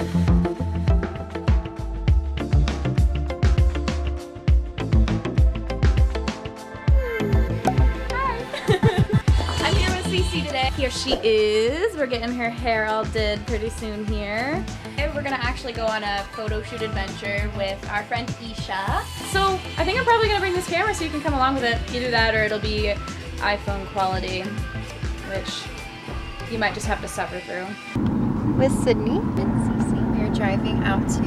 Today. Here she is. We're getting her hair all did pretty soon here. And we're gonna actually go on a photo shoot adventure with our friend Isha. So I think I'm probably gonna bring this camera so you can come along with it. Either that or it'll be iPhone quality, which you might just have to suffer through. With Sydney and Cece, we're driving out to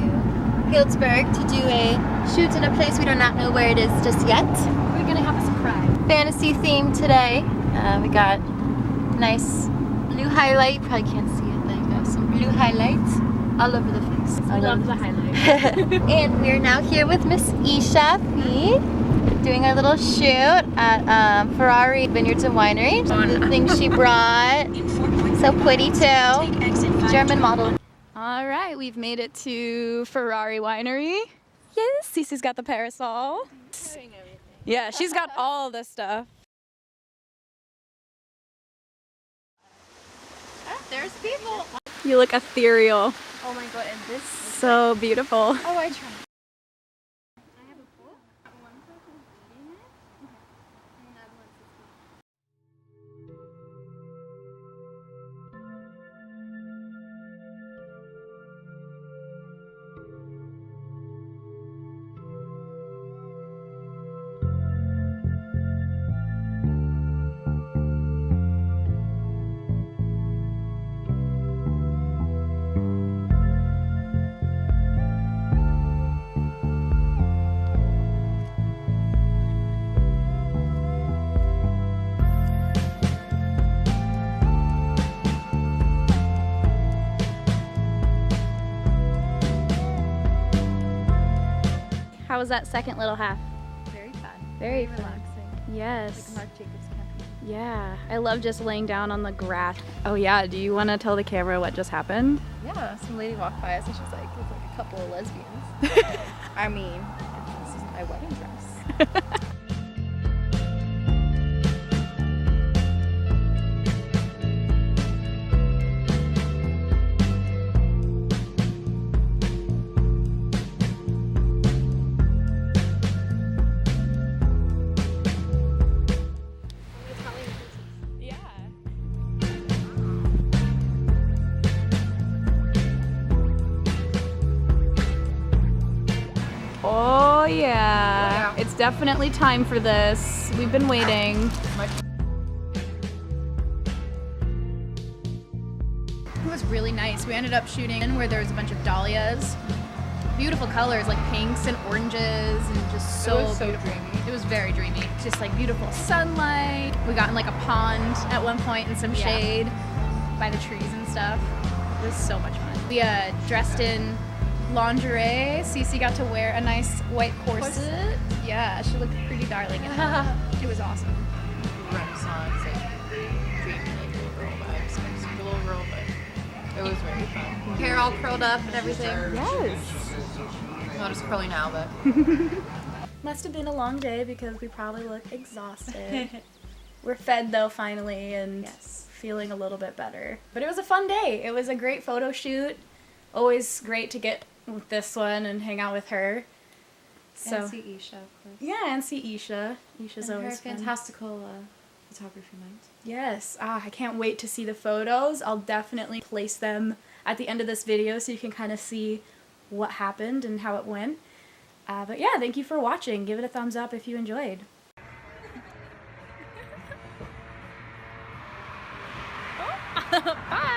Healdsburg to do a shoot in a place we do not know where it is just yet. We're gonna have a surprise. Fantasy theme today. We got nice blue highlight. Probably can't see it. There you go. Some blue highlights all over the face. I love the highlight. And we're now here with Miss Isha Fee, doing our little shoot at Ferrari Vineyards and Winery. The things she brought. So pretty too. German model. All right, we've made it to Ferrari Winery. Yes, Cece's got the parasol. Yeah, she's got all the stuff. There's people. You look ethereal. Oh my god, and this So beautiful. Oh, I tried. How was that second little half? Very fun. Very relaxing. Yes. Like Marc Jacobs camping. Yeah. I love just laying down on the grass. Oh yeah, do you want to tell the camera what just happened? Yeah, some lady walked by us and she's like, it's like a couple of lesbians. I mean, this isn't my wedding dress. Oh yeah. It's definitely time for this. We've been waiting. It was really nice. We ended up shooting in where there was a bunch of dahlias. Beautiful colors like pinks and oranges and just so beautiful. Dreamy. It was very dreamy. Just like beautiful sunlight. We got in like a pond at one point in some shade by the trees and stuff. It was so much fun. We dressed in lingerie. Cece got to wear a nice white corset. Yeah, she looked pretty darling in it. It was awesome. Renaissance, like dreamy, like little girl vibes. Like, a little girl, but it was very fun. Hair all curled up and everything. Yes. Not as curly now, but Must have been a long day because we probably look exhausted. We're fed though finally and feeling a little bit better. But it was a fun day. It was a great photo shoot. Always great to get with this one and hang out with her. So And see Isha, of course. yeah, and see Isha. Isha's And always her fun. fantastical photography mind. Yes, I can't wait to see the photos. I'll definitely place them at the end of this video so you can kind of see what happened and how it went. But yeah, thank you for watching. Give it a thumbs up if you enjoyed. Bye!